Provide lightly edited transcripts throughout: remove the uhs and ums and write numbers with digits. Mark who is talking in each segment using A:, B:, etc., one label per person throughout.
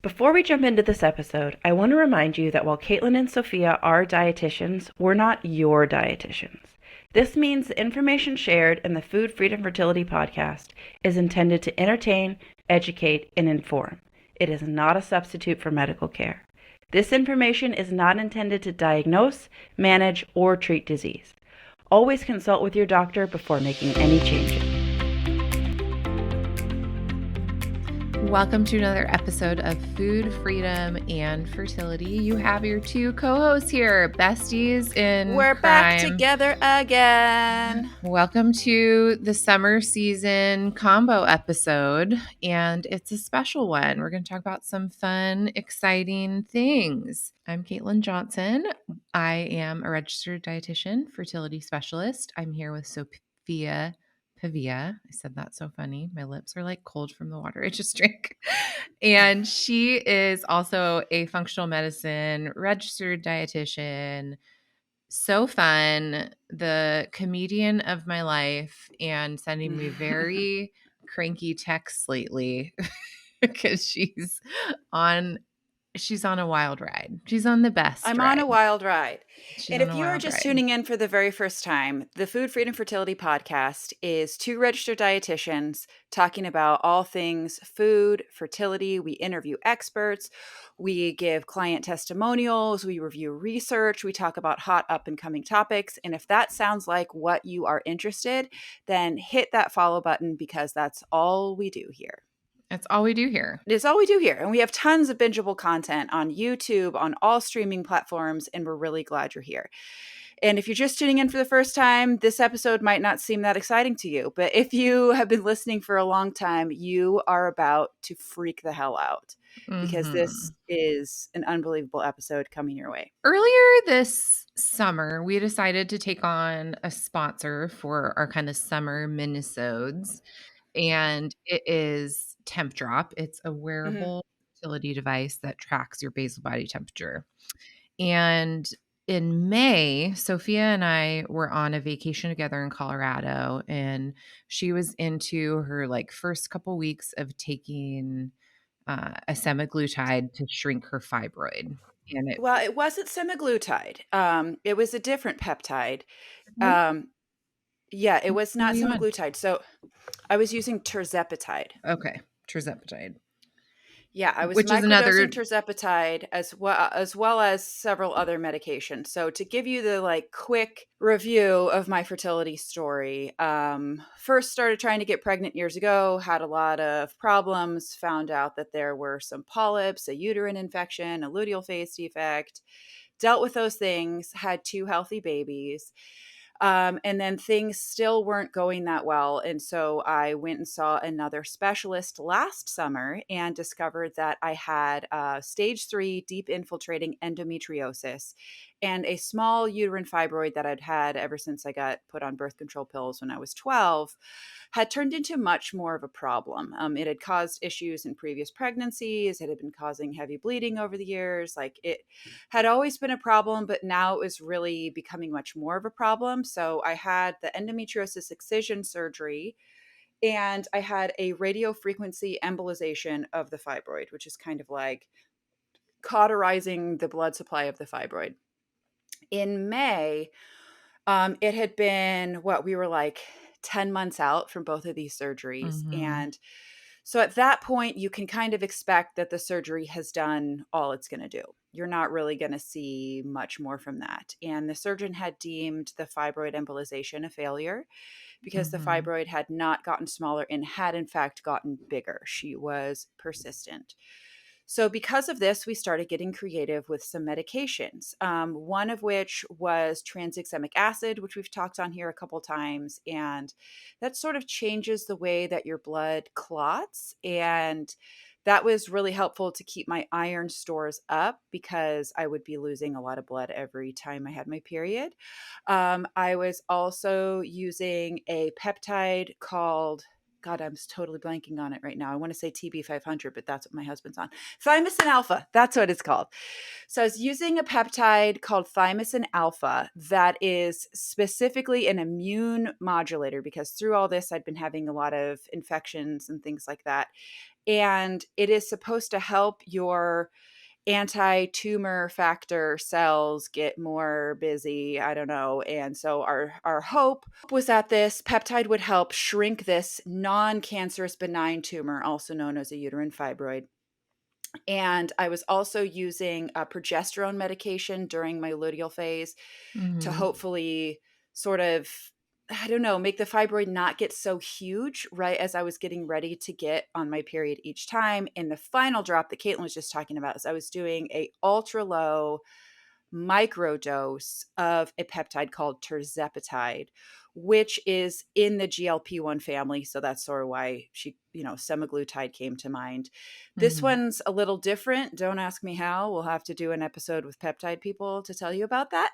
A: Before we jump into this episode, I want to remind you that while Caitlin and Sophia are dietitians, we're not your dietitians. This means the information shared in the Food Freedom Fertility podcast is intended to entertain, educate, and inform. It is not a substitute for medical care. This information is not intended to diagnose, manage, or treat disease. Always consult with your doctor before making any changes.
B: Welcome to another episode of Food, Freedom, and Fertility. You have your two co-hosts here, besties in
C: We're
B: crime.
C: back together again.
B: Welcome to the summer season combo episode, and it's a special one. We're going to talk about some fun, exciting things. I'm Caitlin Johnson. I am a registered dietitian, fertility specialist. I'm here with Sophia Pavia. I said that so funny. My lips are like cold from the water I just drank. And she is also a functional medicine registered dietitian. So fun. The comedian of my life and sending me very cranky texts lately because she's on a wild ride. She's on the best
C: I'm
B: ride.
C: on a wild ride.
B: She's
C: And
B: on
C: if
B: a
C: you are
B: wild
C: just
B: ride.
C: tuning in for the very first time, the Food Freedom Fertility podcast is two registered dietitians talking about all things food, fertility. We interview experts. We give client testimonials. We review research. We talk about hot up and coming topics. And if that sounds like what you are interested, then hit that follow button because that's all we do here.
B: That's all we do here.
C: It's all we do here. And we have tons of bingeable content on YouTube, on all streaming platforms, and we're really glad you're here. And if you're just tuning in for the first time, this episode might not seem that exciting to you. But if you have been listening for a long time, you are about to freak the hell out because this is an unbelievable episode coming your way.
B: Earlier this summer, we decided to take on a sponsor for our kind of summer minisodes. And it is Temp Drop. It's a wearable fertility device that tracks your basal body temperature. And in May, Sophia and I were on a vacation together in Colorado, and she was into her first couple weeks of taking a semaglutide to shrink her fibroid. And it
C: wasn't semaglutide. It was a different peptide. Yeah, it was not semaglutide. So I was using tirzepatide.
B: Okay, tirzepatide.
C: Yeah, I was
B: microdosing
C: tirzepatide as well as several other medications. So to give you the quick review of my fertility story, first started trying to get pregnant years ago, had a lot of problems, found out that there were some polyps, a uterine infection, a luteal phase defect, dealt with those things, had two healthy babies. And then things still weren't going that well. And so I went and saw another specialist last summer and discovered that I had stage 3 deep infiltrating endometriosis and a small uterine fibroid that I'd had ever since I got put on birth control pills when I was 12 had turned into much more of a problem. It had caused issues in previous pregnancies. It had been causing heavy bleeding over the years. It had always been a problem, but now it was really becoming much more of a problem. So I had the endometriosis excision surgery and I had a radiofrequency embolization of the fibroid, which is kind of like cauterizing the blood supply of the fibroid. In May, it had been we were 10 months out from both of these surgeries. And so at that point, you can kind of expect that the surgery has done all it's going to do. You're not really going to see much more from that. And the surgeon had deemed the fibroid embolization a failure because the fibroid had not gotten smaller and had in fact gotten bigger. She was persistent. So because of this, we started getting creative with some medications, one of which was tranexamic acid, which we've talked on here a couple times. And that sort of changes the way that your blood clots. And that was really helpful to keep my iron stores up because I would be losing a lot of blood every time I had my period. I was also using a peptide called... God, I'm totally blanking on it right now. I want to say TB500, but that's what my husband's on. Thymosin alpha. That's what it's called. So I was using a peptide called thymosin alpha that is specifically an immune modulator because through all this, I'd been having a lot of infections and things like that. And it is supposed to help your anti-tumor factor cells get more busy. I don't know. And so our hope was that this peptide would help shrink this non-cancerous benign tumor, also known as a uterine fibroid. And I was also using a progesterone medication during my luteal phase to
B: Mhm.
C: hopefully sort of, I don't know, make the fibroid not get so huge right as I was getting ready to get on my period each time. And the final drop that Caitlin was just talking about is I was doing a ultra low microdose of a peptide called terzepatide, which is in the GLP-1 family. So that's sort of why semaglutide came to mind. This
B: Mhm.
C: one's a little different. Don't ask me how. We'll have to do an episode with peptide people to tell you about that.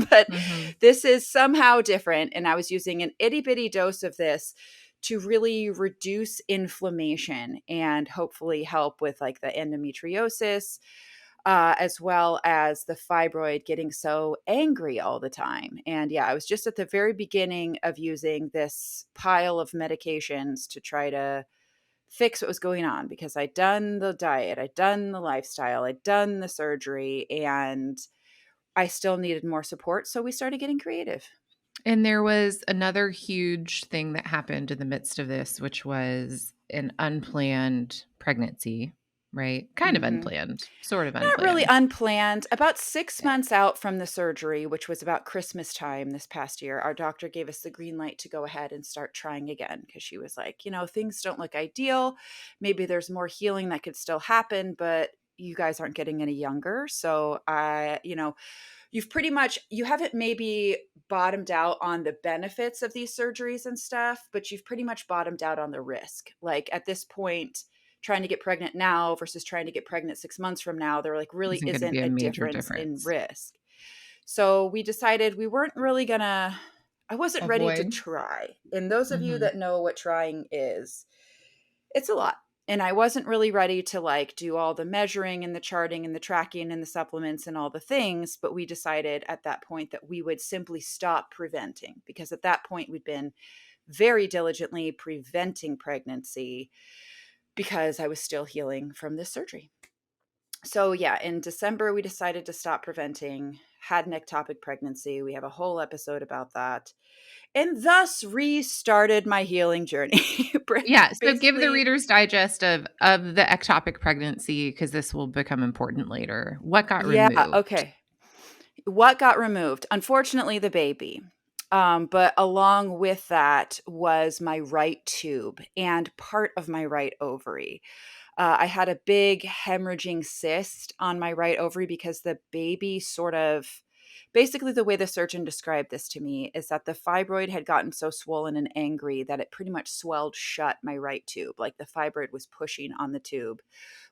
C: But
B: Mhm.
C: this is somehow different. And I was using an itty bitty dose of this to really reduce inflammation and hopefully help with like the endometriosis, as well as the fibroid getting so angry all the time. And yeah, I was just at the very beginning of using this pile of medications to try to fix what was going on because I'd done the diet, I'd done the lifestyle, I'd done the surgery, and I still needed more support. So we started getting creative.
B: And there was another huge thing that happened in the midst of this, which was an unplanned pregnancy, right? Kind of
C: Mhm.
B: unplanned, sort of
C: Not really
B: unplanned.
C: unplanned. About 6 months out from the surgery, which was about Christmas time this past year, our doctor gave us the green light to go ahead and start trying again because she was like, things don't look ideal. Maybe there's more healing that could still happen, but you guys aren't getting any younger. So you haven't maybe bottomed out on the benefits of these surgeries and stuff, but you've pretty much bottomed out on the risk. Like at this point, trying to get pregnant now versus trying to get pregnant 6 months from now, there like really
B: Isn't gonna
C: isn't
B: be a
C: a
B: major
C: difference in
B: difference.
C: risk. So we decided we weren't really gonna, I wasn't ready to
B: Avoid.
C: try. And those of you
B: Mhm.
C: that know what trying is, it's a lot. And I wasn't really ready to like do all the measuring and the charting and the tracking and the supplements and all the things. But we decided at that point that we would simply stop preventing because at that point we'd been very diligently preventing pregnancy because I was still healing from this surgery. So yeah, in December we decided to stop preventing, had an ectopic pregnancy. We have a whole episode about that. And thus restarted my healing journey.
B: Yeah, so give the
C: Basically,
B: Reader's Digest of the ectopic pregnancy because this will become important later. What got
C: yeah,
B: removed?
C: okay. What got removed? Unfortunately, the baby. But along with that was my right tube and part of my right ovary. I had a big hemorrhaging cyst on my right ovary because the baby sort of, basically, the way the surgeon described this to me is that the fibroid had gotten so swollen and angry that it pretty much swelled shut my right tube. Like the fibroid was pushing on the tube,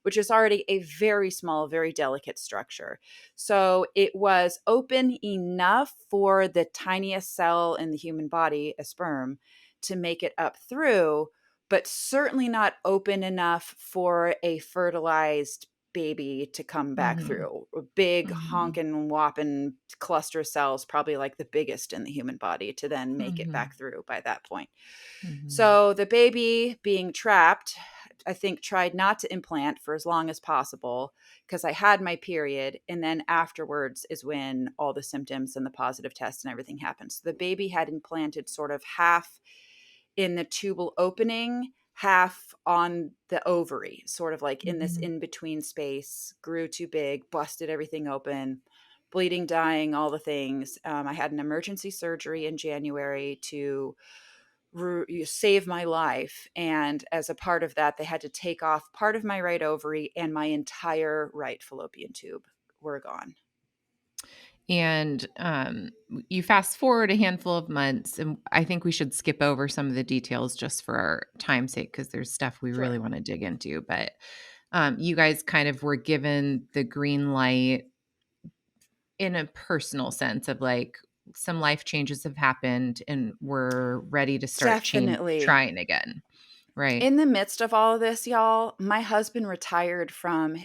C: which is already a very small, very delicate structure. So it was open enough for the tiniest cell in the human body, a sperm, to make it up through, but certainly not open enough for a fertilized baby to come back
B: Mhm.
C: through. A big
B: Mhm.
C: honking whopping cluster of cells, probably like the biggest in the human body, to then make it
B: Mhm.
C: back through by that point.
B: Mhm.
C: So the baby being trapped, I think tried not to implant for as long as possible because I had my period. And then afterwards is when all the symptoms and the positive tests and everything happened. So the baby had implanted sort of half in the tubal opening, half on the ovary, sort of like in this
B: Mhm.
C: in between space, grew too big, busted everything open, bleeding, dying, all the things. I had an emergency surgery in January to save my life. And as a part of that, they had to take off part of my right ovary and my entire right fallopian tube were gone.
B: And you fast forward a handful of months, and I think we should skip over some of the details just for our time's sake because there's stuff we really
C: Sure.
B: want to dig into. But you guys kind of were given the green light in a personal sense of like some life changes have happened and we're ready to start
C: Definitely.
B: trying again, right?
C: In the midst of all of this, y'all, my husband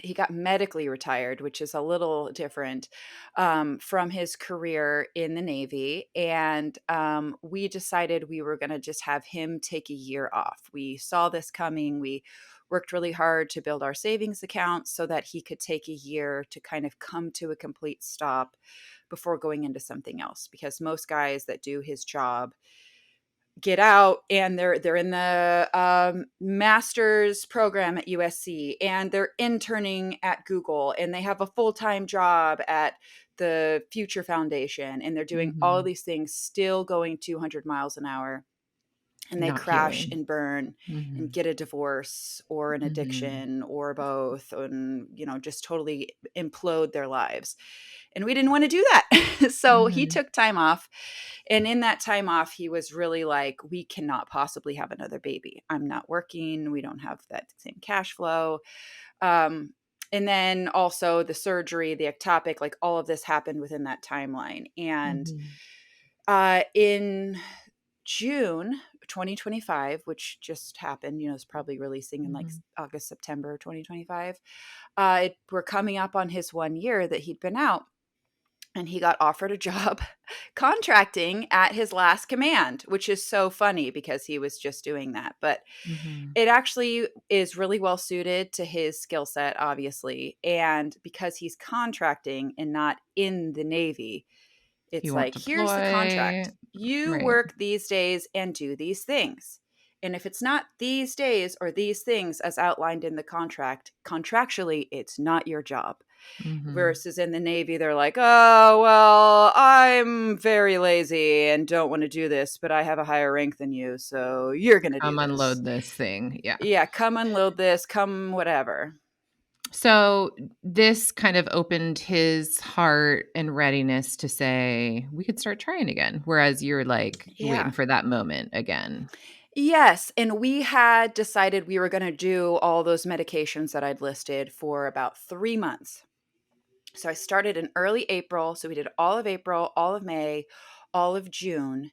C: he got medically retired, which is a little different, from his career in the Navy. And we decided we were going to just have him take a year off. We saw this coming. We worked really hard to build our savings account so that he could take a year to kind of come to a complete stop before going into something else. Because most guys that do his job get out and they're in the master's program at USC, and they're interning at Google, and they have a full-time job at the Future Foundation, and they're doing all of these things, still going 200 miles an hour, and they
B: Not
C: crash
B: healing.
C: and burn and get a divorce or an addiction or both, and just totally implode their lives. And we didn't want to do that. So he took time off. And in that time off, he was really like, we cannot possibly have another baby. I'm not working. We don't have that same cash flow. And then also the surgery, the ectopic, like all of this happened within that timeline. And in June 2025, which just happened, it's probably releasing in like August, September 2025. We're coming up on his 1 year that he'd been out, and he got offered a job contracting at his last command, which is so funny because he was just doing that. But it actually is really well suited to his skill set, obviously. And because he's contracting and not in the Navy, it's like, here's the contract. You work these days and do these things. And if it's not these days or these things as outlined in the contract, contractually, it's not your job. Versus in the Navy, they're like, oh, well, I'm very lazy and don't want to do this, but I have a higher rank than you, so you're going to do this.
B: Come unload this thing. Yeah.
C: Yeah, come unload this, come whatever.
B: So this kind of opened his heart and readiness to say, we could start trying again. Whereas you're like waiting for that moment again.
C: Yes. And we had decided we were going to do all those medications that I'd listed for about 3 months. So I started in early April. So we did all of April, all of May, all of June.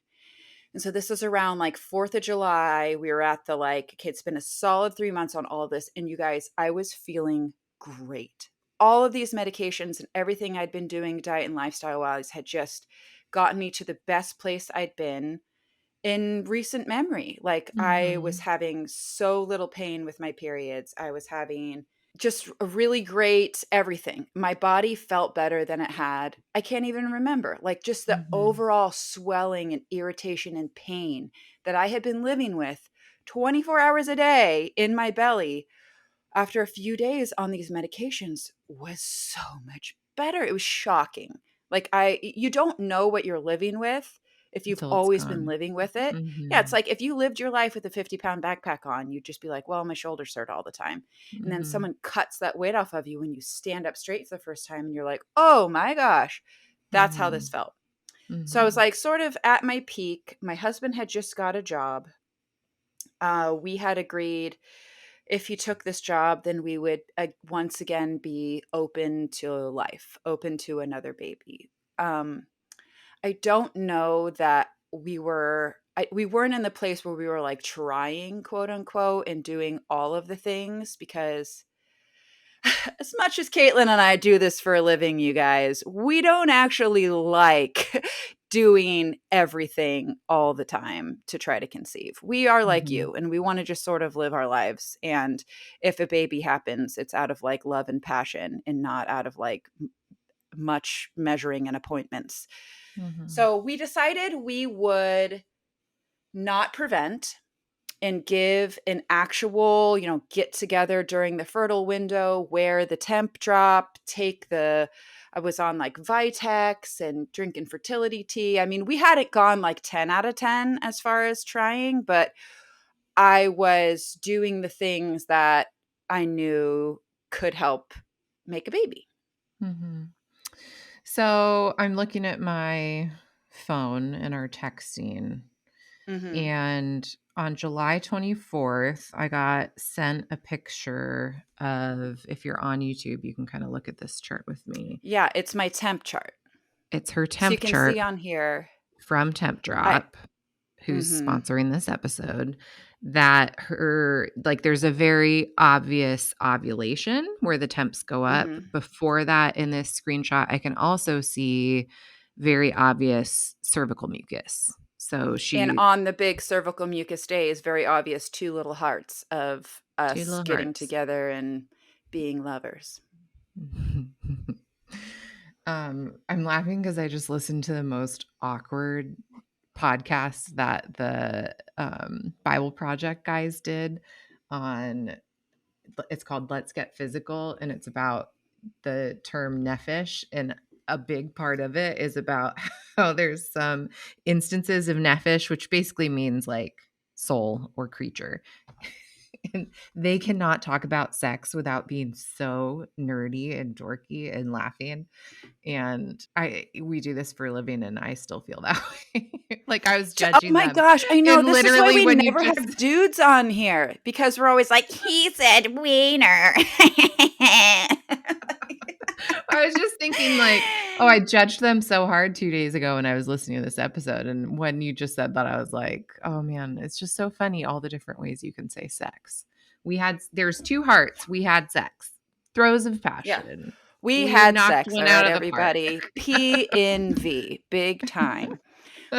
C: And so this was around like 4th of July. We were at the okay, it's been a solid 3 months on all of this. And you guys, I was feeling great. All of these medications and everything I'd been doing diet and lifestyle wise had just gotten me to the best place I'd been in recent memory. Like I was having so little pain with my periods. I was having just a really great everything. My body felt better than it had. I can't even remember. Like just the overall swelling and irritation and pain that I had been living with 24 hours a day in my belly after a few days on these medications was so much better. It was shocking. Like you don't know what you're living with if you've always been living with it. Yeah, it's like if you lived your life with a 50-pound backpack on, you'd just be like, well, my shoulders hurt all the time. And then someone cuts that weight off of you when you stand up straight for the first time and you're like, oh my gosh, that's how this felt. So I was like sort of at my peak. My husband had just got a job. We had agreed if he took this job, then we would once again be open to life, open to another baby. I don't know that we weren't in the place where we were like trying, quote unquote, and doing all of the things, because as much as Caitlin and I do this for a living, you guys, we don't actually like doing everything all the time to try to conceive. We are like you, and we want to just sort of live our lives. And if a baby happens, it's out of like love and passion and not out of like much measuring and appointments. So we decided we would not prevent and give an actual, get together during the fertile window, wear the temp drop, I was on like Vitex and drinking fertility tea. I mean, we hadn't gone like 10 out of 10 as far as trying, but I was doing the things that I knew could help make a baby.
B: So I'm looking at my phone and our texting. And on July 24th, I got sent a picture of, if you're on YouTube, you can kind of look at this chart with me.
C: Yeah, it's my temp chart.
B: It's her temp chart.
C: So you can see on here.
B: From Temp Drop, who's sponsoring this episode, that there's a very obvious ovulation where the temps go up. Before that, in this screenshot, I can also see very obvious cervical mucus. So
C: And
B: she,
C: on the big cervical mucus day is very obvious 2 little hearts of
B: two
C: us
B: little
C: getting
B: hearts.
C: together and being lovers.
B: I'm laughing because I just listened to the most awkward podcast that the Bible Project guys did on. It's called Let's Get Physical, and it's about the term nephesh, and a big part of it is about how there's some instances of nephesh, which basically means like soul or creature. And they cannot talk about sex without being so nerdy and dorky and laughing. And we do this for a living, and I still feel that way. Like I was
C: Oh
B: judging
C: my
B: them.
C: gosh, I know.
B: And
C: This is why
B: literally
C: we
B: when you
C: never
B: just
C: have dudes on here, because we're always like, he said wiener.
B: I was just thinking like, oh, I judged them so hard 2 days ago when I was listening to this episode. And when you just said that, I was like, oh man, it's just so funny all the different ways you can say sex. There's 2 hearts. We had sex. Throes of
C: Yeah.
B: passion.
C: We
B: We
C: had
B: knocked
C: sex,
B: one
C: all
B: out
C: right,
B: of the park.
C: everybody. PNV, big time.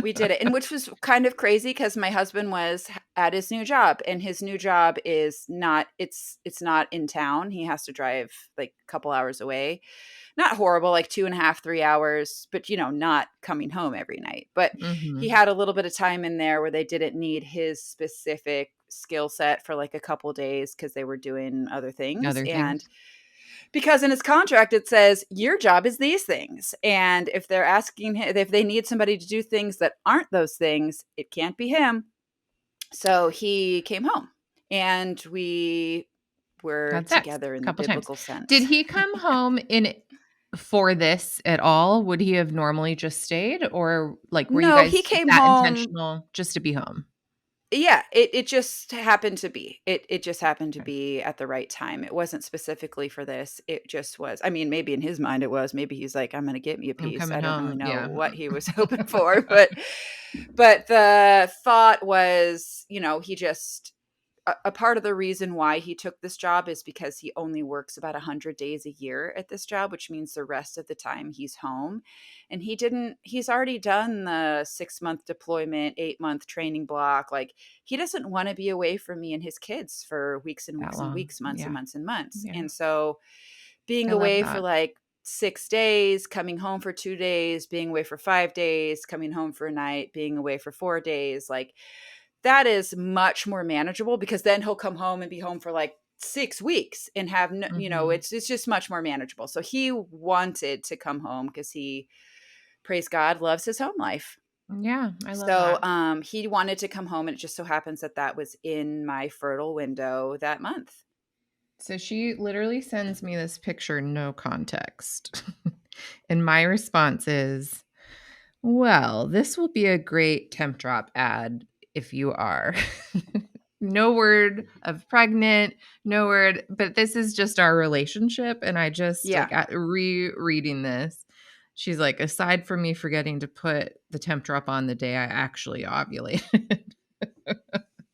C: We did it, and which was kind of crazy because my husband was at his new job, and his new job is not it's not in town. He has to drive like a couple hours away. Not horrible, like 2.5, 3 hours, but not coming home every night. But he
B: Mm-hmm.
C: had a little bit of time in there where they didn't need his specific skill set for like a couple days because they were doing other things.
B: Other
C: And
B: things.
C: because in his contract it says your job is these things, and if they're asking him, if they need somebody to do things that aren't those things, it can't be him. So he came home, and we were
B: Had sex
C: together
B: a
C: in the
B: couple times.
C: biblical sense.
B: Did he come home for this at all? Would he have normally just stayed, or like were you
C: No, he
B: guys
C: came
B: that
C: home.
B: intentional just to be home?
C: Yeah, it just happened to be. It just happened to
B: Okay.
C: be at the right time. It wasn't specifically for this. It just was. I mean, maybe in his mind it was. Maybe he's like, I'm going to get me a
B: I'm
C: piece. I
B: coming
C: don't really
B: home.
C: know
B: Yeah.
C: what he was hoping for, but the thought was, he just a part of the reason why he took this job is because he only works about 100 days a year at this job, which means the rest of the time he's home. And he's already done the 6-month deployment, 8-month training block. Like, he doesn't want to be away from me and his kids for weeks and
B: That
C: weeks and
B: long.
C: weeks, months and
B: Yeah.
C: months and months.
B: Yeah.
C: And so being
B: I love
C: away for
B: that.
C: like 6 days, coming home for 2 days, being away for 5 days, coming home for a night, being away for 4 days, like, that is much more manageable, because then he'll come home and be home for like 6 weeks and have no,
B: Mm-hmm.
C: it's just much more manageable. So he wanted to come home because he, praise God, loves his home life.
B: Yeah, I love
C: So
B: that.
C: he wanted to come home, and it just so happens that that was in my fertile window that month.
B: So she literally sends me this picture, no context. And my response is, well, this will be a great temp drop ad if you are. No word of pregnant, no word, but this is just our relationship. And I just
C: Yeah.
B: like at rereading this, she's like, aside from me forgetting to put the temp drop on the day I actually ovulated.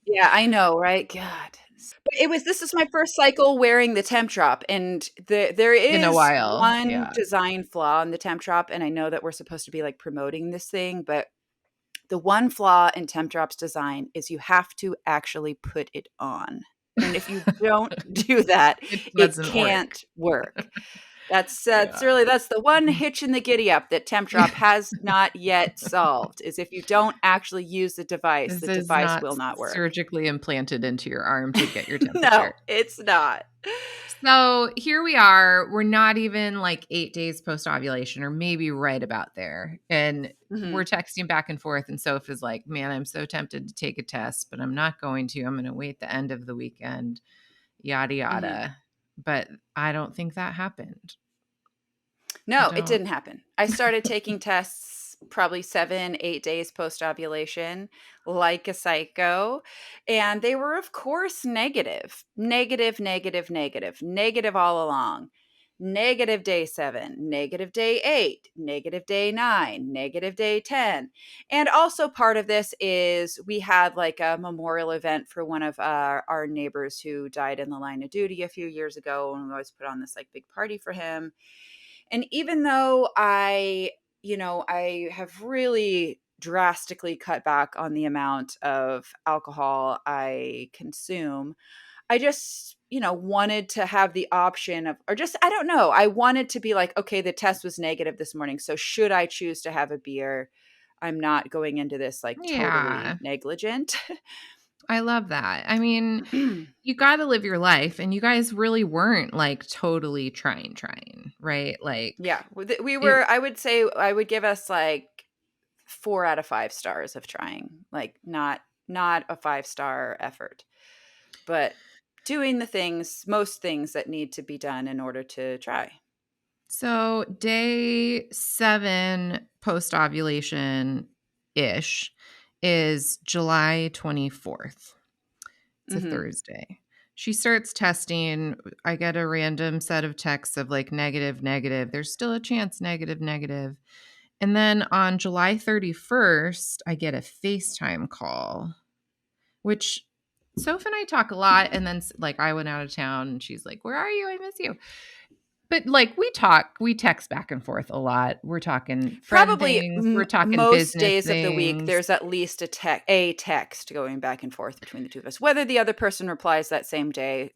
C: Yeah, I know, right? God. But this is my first cycle wearing the temp drop, and there
B: In a
C: is
B: while.
C: one
B: Yeah.
C: design flaw in the temp drop, and I know that we're supposed to be like promoting this thing, but the one flaw in temp drop's design is you have to actually put it on. And if you don't do that,
B: It
C: it
B: doesn't work.
C: can't work. That's
B: Yeah.
C: that's the one hitch in the giddy up that temp drop has not yet solved, is if you don't actually use the
B: This is
C: device
B: not
C: will not work.
B: surgically implanted into your arm to get your
C: No,
B: temperature.
C: it's not.
B: So here we are. We're not even like 8 days post ovulation, or maybe right about there. And
C: Mhm.
B: we're texting back and forth. And Soph is like, man, I'm so tempted to take a test, but I'm not going to. I'm going to wait the end of the weekend, yada,
C: Mhm.
B: yada. But I don't think that happened. I
C: No, it
B: don't.
C: didn't happen. I started taking tests probably 7, 8 days post ovulation, like a psycho. And they were, of course, negative, negative, negative, negative, negative all along. Negative day 7, negative day 8, negative day 9, negative day 10. And also, part of this is we had like a memorial event for one of our neighbors who died in the line of duty a few years ago. And we always put on this like big party for him. And even though I have really drastically cut back on the amount of alcohol I consume. I just, wanted to have the option of, or just, I don't know. I wanted to be like, okay, the test was negative this morning. So should I choose to have a beer, I'm not going into this like
B: Yeah.
C: totally negligent.
B: I love that. I mean, you got to live your life, and you guys really weren't like totally trying, right? Like
C: Yeah. We
B: it.
C: were, I would say, I would give us like 4 out of 5 stars of trying, like not a 5-star effort, but doing the things, most things that need to be done in order to try.
B: So day 7 post ovulation ish is July 24th. It's a
C: Mm-hmm.
B: Thursday. She starts testing. I get a random set of texts of like negative, negative. There's still a chance, negative, negative. And then on July 31st, I get a FaceTime call, which Soph and I talk a lot. And then like I went out of town and she's like, "Where are you? I miss you." But like we text back and forth a lot. We're talking friend
C: Probably
B: things, we're talking
C: most
B: business
C: days of the week,
B: things.
C: there's at least a text going back and forth between the two of us. Whether the other person replies that same day,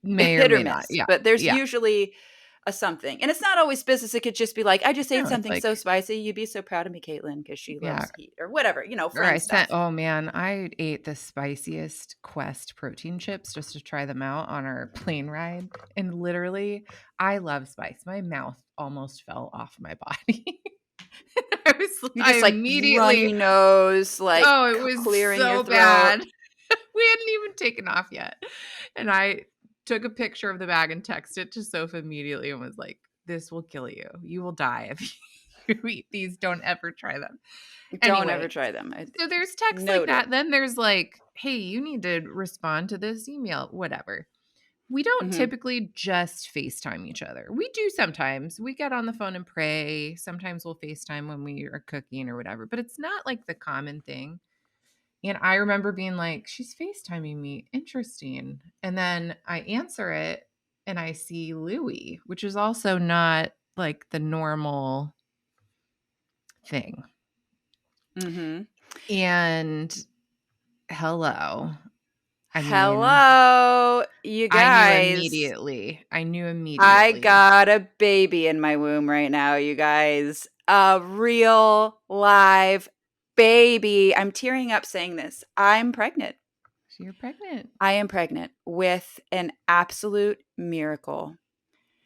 B: May or
C: hit or
B: may not.
C: miss,
B: Yeah.
C: but there's
B: Yeah.
C: usually a something. And it's not always business. It could just be like, I just ate
B: No, it's
C: something so
B: like,
C: spicy. You'd be so proud of me, Caitlin, because she
B: yeah.
C: loves heat or whatever,
B: Or I
C: friend
B: sent,
C: stuff.
B: oh man, I ate the spiciest Quest protein chips just to try them out on our plane ride. And literally, I love spice. My mouth almost fell off my body.
C: You
B: I
C: just like runny
B: immediately,
C: nose, like
B: oh, it was
C: clearing your
B: so
C: throat.
B: bad. We hadn't even taken off yet. And I took a picture of the bag and texted it to Soph immediately and was like, "This will kill you. You will die if you eat these. Don't ever try them."
C: Don't ever
B: Anyway,
C: try them.
B: so there's texts like
C: Noted.
B: that. Then there's like, "Hey, you need to respond to this email," whatever. We don't
C: Mm-hmm.
B: typically just FaceTime each other. We do sometimes. We get on the phone and pray. Sometimes we'll FaceTime when we are cooking or whatever, but it's not like the common thing. And I remember being like, she's FaceTiming me. Interesting. And then I answer it and I see Louie, which is also not like the normal thing.
C: Mm-hmm.
B: And hello. I mean,
C: Hello, you
B: I knew
C: guys.
B: immediately. I knew
C: I
B: immediately.
C: got a baby in my womb right now, you guys. A real live baby. I'm tearing up saying this. I'm pregnant.
B: So you're pregnant.
C: I am pregnant with an absolute miracle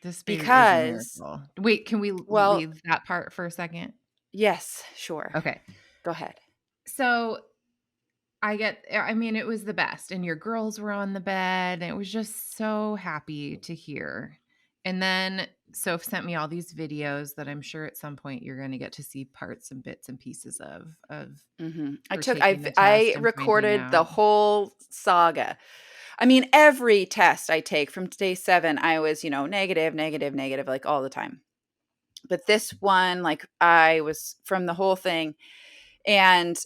B: This baby is a
C: because,
B: miracle. Wait, can we
C: well,
B: leave that part for a second?
C: yes, sure.
B: Okay.
C: Go ahead.
B: So I mean, it was the best. And your girls were on the bed. And it was just so happy to hear. And then Soph sent me all these videos that I'm sure at some point you're going to get to see parts and bits and pieces of
C: Mm-hmm.
B: her taking the test
C: I
B: and finding
C: recorded the
B: out.
C: whole saga. I mean, every test I take from day 7, I was, negative, negative, negative, like all the time. But this one, like I was from the whole thing. And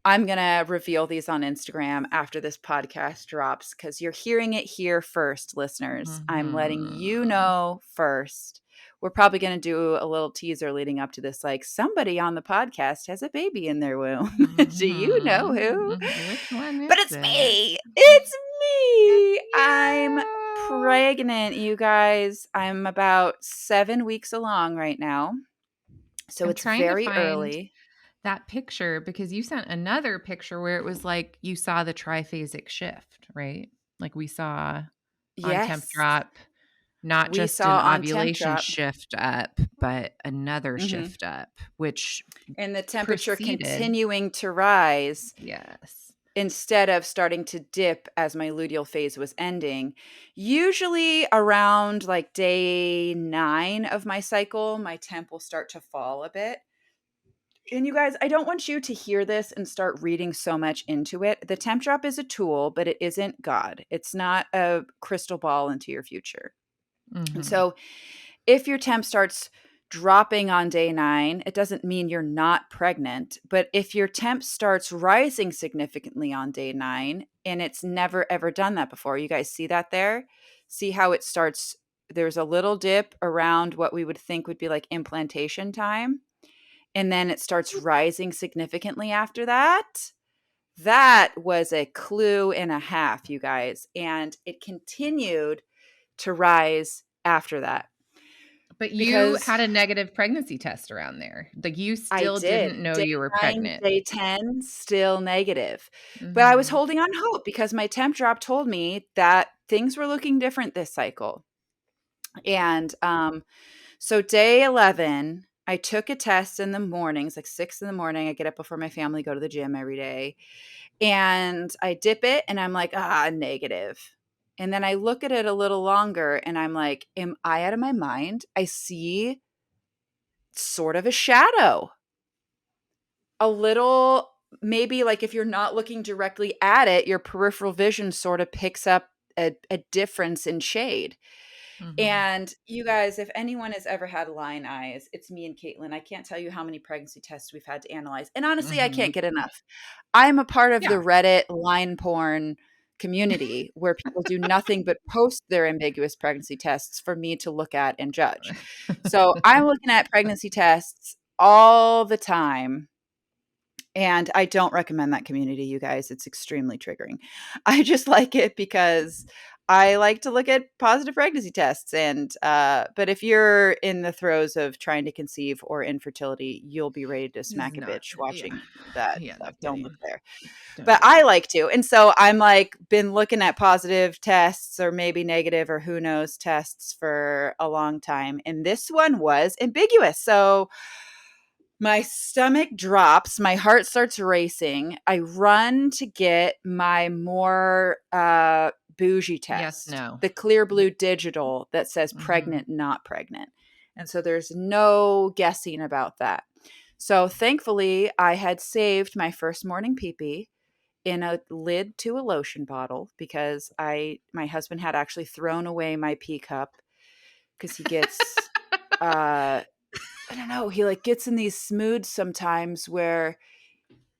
C: I'm going to reveal these on Instagram after this podcast drops because you're hearing it here first, listeners. I'm letting you
B: Mhm.
C: know first. We're probably going to do a little teaser leading up to this. Like, somebody on the podcast has a baby in their womb. Do you know who?
B: Mhm. Which one
C: But
B: is
C: it's
B: it?
C: me. It's
B: It's
C: me. I'm
B: you.
C: pregnant, you guys. I'm about 7 weeks along right now. So
B: I'm
C: it's
B: trying to
C: very
B: find
C: early.
B: that picture because you sent another picture where it was like you saw the triphasic shift, right? Like we saw on Temp
C: Yes,
B: Drop, not
C: we
B: just an
C: saw on Temp
B: ovulation
C: Drop.
B: shift up, but another
C: Mhm.
B: shift up, which
C: And the temperature
B: preceded.
C: continuing to rise
B: Yes.
C: instead of starting to dip as my luteal phase was ending. Usually around like day 9 of my cycle, my temp will start to fall a bit. And you guys, I don't want you to hear this and start reading so much into it. The temp drop is a tool, but it isn't God. It's not a crystal ball into your future. And
B: Hmm.
C: so if your temp starts dropping on day 9, it doesn't mean you're not pregnant. But if your temp starts rising significantly on day 9, and it's never ever done that before, you guys see that there? See how it starts? There's a little dip around what we would think would be like implantation time. and then it starts rising significantly after that. That was a clue and a half, you guys. And it continued to rise after that.
B: But you
C: Because
B: had a negative pregnancy test around there. Like you
C: I
B: still
C: did.
B: didn't know
C: Day
B: you were
C: 9,
B: pregnant.
C: day 10, still negative. But I was
B: Mhm.
C: holding on hope because my temp drop told me that things were looking different this cycle. And so day 11, I took a test in the mornings, like 6 in the morning. I get up before my family, go to the gym every day. And I dip it and I'm like, negative. And then I look at it a little longer and I'm like, am I out of my mind? I see sort of a shadow. A little, maybe like if you're not looking directly at it, your peripheral vision sort of picks up a difference in shade.
B: Mhm.
C: And you guys, if anyone has ever had line eyes, it's me and Caitlin. I can't tell you how many pregnancy tests we've had to analyze. And honestly, I
B: Mhm.
C: can't get enough. I'm a part of the
B: Yeah.
C: Reddit line porn community where people do nothing but post their ambiguous pregnancy tests for me to look at and judge. So I'm looking at pregnancy tests all the time. And I don't recommend that community, you guys. It's extremely triggering. I just like it because I like to look at positive pregnancy tests. And, but if you're in the throes of trying to conceive or infertility, you'll be ready to
B: This is
C: smack a
B: not
C: bitch
B: yeah.
C: watching that
B: Yeah, no
C: stuff. Don't look
B: kidding.
C: there.
B: Don't
C: But
B: do
C: I
B: it.
C: like to. And so I'm like, been looking at positive tests or maybe negative or who knows tests for a long time. And this one was ambiguous. So, my stomach drops, my heart starts racing. I run to get my more bougie
B: Yes,
C: test,
B: no.
C: the clear blue digital that says
B: Mhm.
C: pregnant, not pregnant. And so there's no guessing about that. So thankfully, I had saved my first morning pee-pee in a lid to a lotion bottle because my husband had actually thrown away my pee cup because he gets I don't know, he, like, gets in these moods sometimes where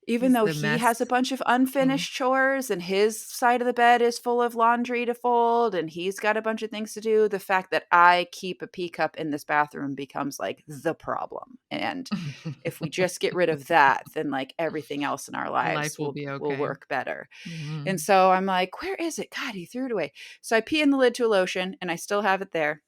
C: even
B: He's
C: though
B: the
C: he
B: mess
C: has a bunch of
B: king.
C: unfinished chores and his side of the bed is full of laundry to fold and he's got a bunch of things to do, the fact that I keep a pee cup in this bathroom becomes, like, the problem, and if we just get rid of that, then, like, everything else in our lives
B: Life will be
C: will
B: okay.
C: work better, and
B: Mhm.
C: so I'm like, "Where is it? God, he threw it away." So I pee in the lid to a lotion, and I still have it there.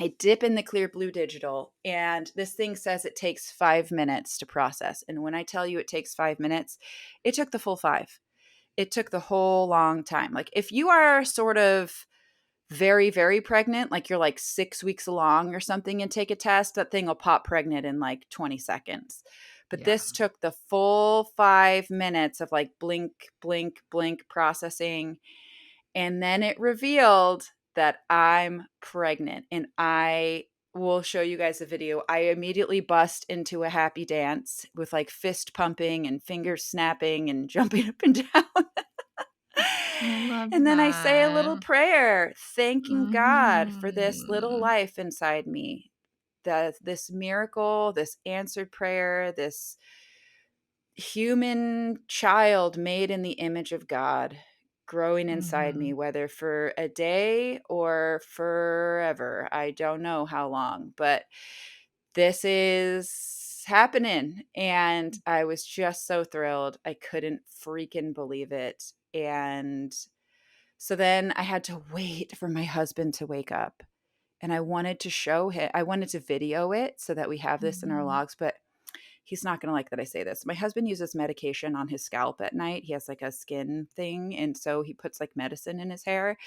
C: I dip in the clear blue digital, and this thing says it takes 5 minutes to process. And when I tell you it takes 5 minutes, it took the full 5. It took the whole long time. Like if you are sort of very, very pregnant, like you're like 6 weeks along or something and take a test, that thing will pop pregnant in like 20 seconds. But
B: Yeah.
C: this took the full 5 minutes of like blink, blink, blink processing. And then it revealed that I'm pregnant. And I will show you guys a video. I immediately bust into a happy dance with like fist pumping and fingers snapping and jumping up and down.
B: I love
C: And then I say a little
B: that.
C: prayer, thanking God for this little
B: Mm.
C: life inside me. This miracle, this answered prayer, this human child made in the image of God growing inside me,
B: Mhm.
C: whether for a day or forever. I don't know how long, but this is happening. And I was just so thrilled. I couldn't freaking believe it. And so then I had to wait for my husband to wake up. And I wanted to show him, I wanted to video it so that we have this in our
B: Mhm.
C: logs, but he's not going to like that I say this. My husband uses medication on his scalp at night. He has like a skin thing. And so he puts like medicine in his hair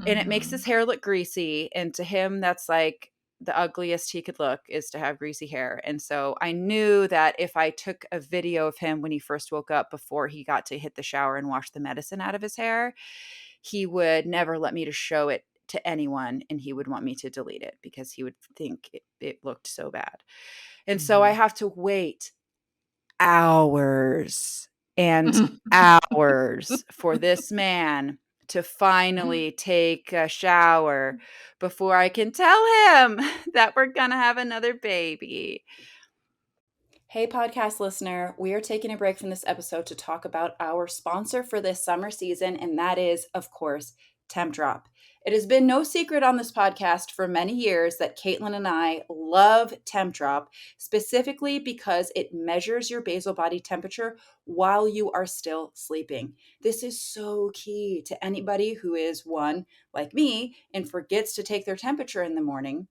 C: and it makes his
B: Mhm.
C: hair look greasy. And to him, that's like the ugliest he could look is to have greasy hair. And so I knew that if I took a video of him when he first woke up before he got to hit the shower and wash the medicine out of his hair, he would never let me to show it to anyone and he would want me to delete it because he would think it looked so bad. And so I
B: Mhm.
C: have to wait hours and hours for this man to finally take a shower before I can tell him that we're going to have another baby. Hey, podcast listener, we are taking a break from this episode to talk about our sponsor for this summer season, and that is, of course, Temp Drop. It has been no secret on this podcast for many years that Caitlin and I love Temp Drop, specifically because it measures your basal body temperature while you are still sleeping. This is so key to anybody who is, one, like me, and forgets to take their temperature in the morning,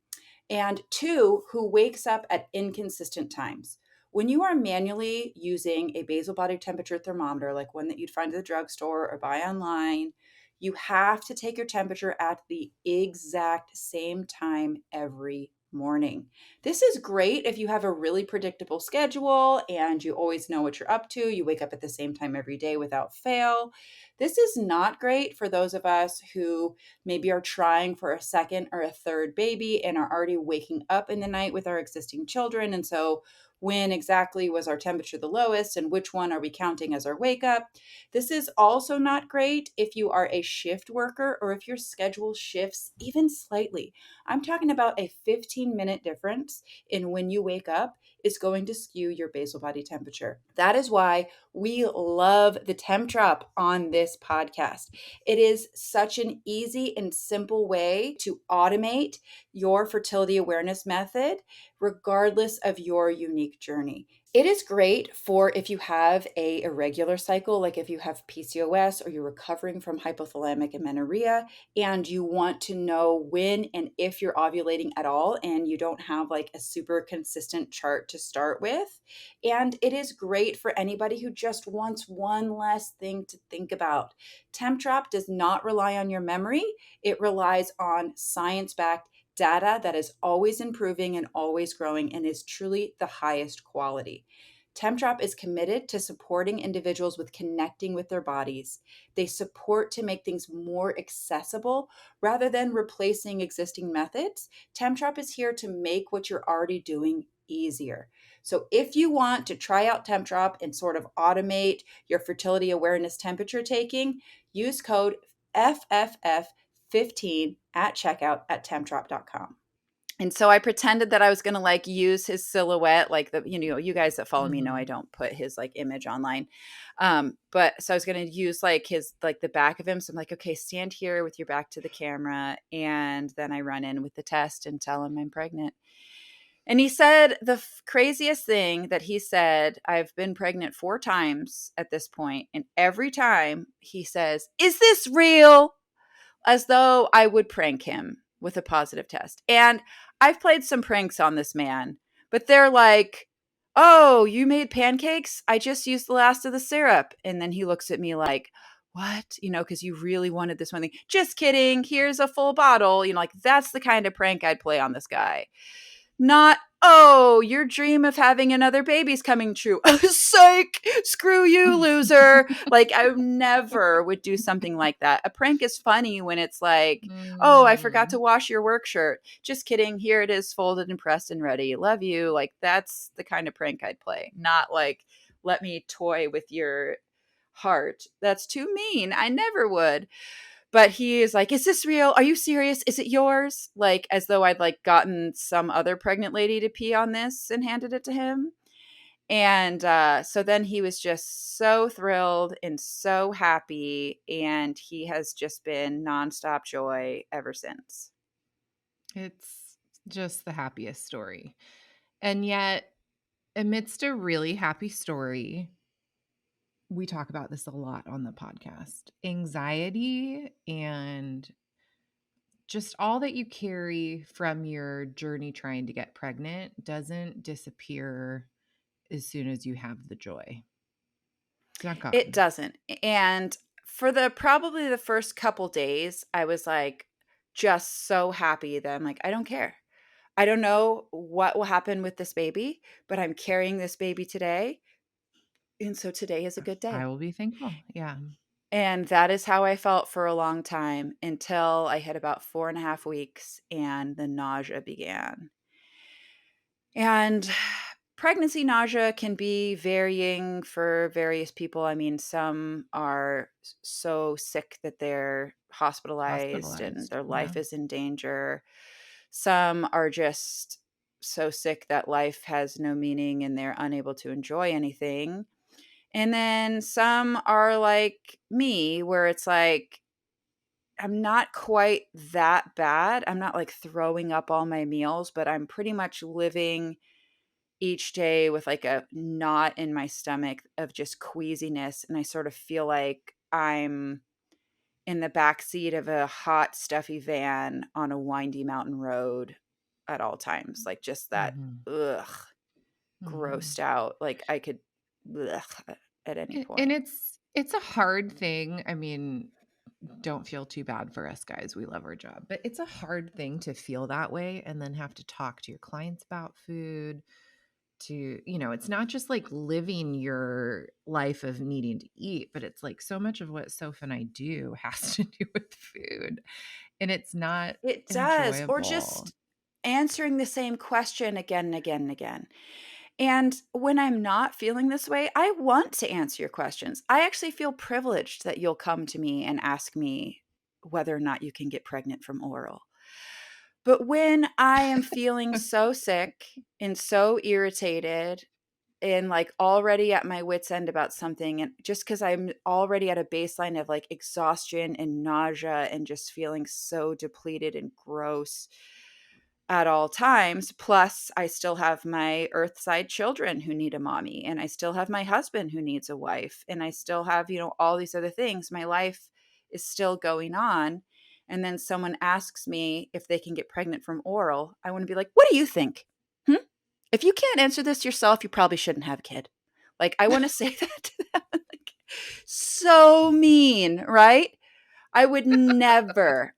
C: and two, who wakes up at inconsistent times. When you are manually using a basal body temperature thermometer, like one that you'd find at the drugstore or buy online, you have to take your temperature at the exact same time every morning. This is great if you have a really predictable schedule and you always know what you're up to. You wake up at the same time every day without fail. This is not great for those of us who maybe are trying for a second or a third baby and are already waking up in the night with our existing children. And so, when exactly was our temperature the lowest and which one are we counting as our wake up? This is also not great if you are a shift worker or if your schedule shifts even slightly. I'm talking about a 15-minute difference in when you wake up is going to skew your basal body temperature. That is why we love the Temp Drop on this podcast. It is such an easy and simple way to automate your fertility awareness method, regardless of your unique journey. It is great for if you have a irregular cycle, like if you have PCOS or you're recovering from hypothalamic amenorrhea and you want to know when and if you're ovulating at all and you don't have like a super consistent chart to start with. And it is great for anybody who just wants one less thing to think about. Temp Drop does not rely on your memory. It relies on science-backed data that is always improving and always growing and is truly the highest quality. Temp Drop is committed to supporting individuals with connecting with their bodies. They support to make things more accessible rather than replacing existing methods. Temp Drop is here to make what you're already doing easier. So if you want to try out Temp Drop and sort of automate your fertility awareness temperature taking, use code FFF15 at checkout at tempdrop.com. And so I pretended that I was going to like use his silhouette, like you guys that follow me know I don't put his like image online. But so I was going to use like his, like the back of him. So I'm like, okay, stand here with your back to the camera. And then I run in with the test and tell him I'm pregnant. And he said the craziest thing that he said, I've been pregnant 4 times at this point, and every time he says, "Is this real?" As though I would prank him with a positive test. And I've played some pranks on this man, but they're like, "Oh, you made pancakes? I just used the last of the syrup." And then he looks at me like, "What?" Because you really wanted this one thing. "Just kidding. Here's a full bottle." Like that's the kind of prank I'd play on this guy. Not, "Oh, your dream of having another baby's coming true." Psych, screw you, loser. Like I never would do something like that. A prank is funny when it's like, "Oh, I forgot to wash your work shirt." "Just kidding. Here it is, folded and pressed and ready. Love you." Like that's the kind of prank I'd play. Not like, "Let me toy with your heart." That's too mean. I never would. But he is like, "Is this real? Are you serious? Is it yours?" Like as though I'd like gotten some other pregnant lady to pee on this and handed it to him. And so then he was just so thrilled and so happy. And he has just been nonstop joy ever since.
B: It's just the happiest story. And yet, amidst a really happy story, we talk about this a lot on the podcast. Anxiety and just all that you carry from your journey trying to get pregnant doesn't disappear as soon as you have the joy. It's not gone.
C: It doesn't. And for probably the first couple days, I was like just so happy that I'm like, I don't care. I don't know what will happen with this baby, but I'm carrying this baby today. And so today is a good
B: I
C: day.
B: will be thankful. Yeah.
C: And that is how I felt for a long time until I hit about 4.5 weeks and the nausea began. And pregnancy nausea can be varying for various people. I mean, some are so sick that they're hospitalized and their life is in danger. Some are just so sick that life has no meaning and they're unable to enjoy anything. And then some are like me, where it's like, I'm not quite that bad. I'm not like throwing up all my meals, but I'm pretty much living each day with like a knot in my stomach of just queasiness. And I sort of feel like I'm in the back seat of a hot, stuffy van on a windy mountain road at all times. Like just that,
B: Mhm.
C: ugh,
B: Mhm.
C: grossed out. Like I could, ugh, at any
B: And
C: point.
B: it's a hard thing. I mean, don't feel too bad for us guys. We love our job, but it's a hard thing to feel that way and then have to talk to your clients about food. It's not just like living your life of needing to eat, but it's like so much of what Soph and I do has to do with food, and it's not
C: It does. Or
B: enjoyable.
C: just answering the same question again and again and again. And when I'm not feeling this way, I want to answer your questions. I actually feel privileged that you'll come to me and ask me whether or not you can get pregnant from oral. But when I am feeling so sick and so irritated and like already at my wits' end about something, and just because I'm already at a baseline of like exhaustion and nausea and just feeling so depleted and gross at all times. Plus, I still have my earthside children who need a mommy, and I still have my husband who needs a wife, and I still have, all these other things. My life is still going on. And then someone asks me if they can get pregnant from oral. I want to be like, what do you think? Hmm? If you can't answer this yourself, you probably shouldn't have a kid. Like, I want to say that to them. Like, so mean, right? I would never.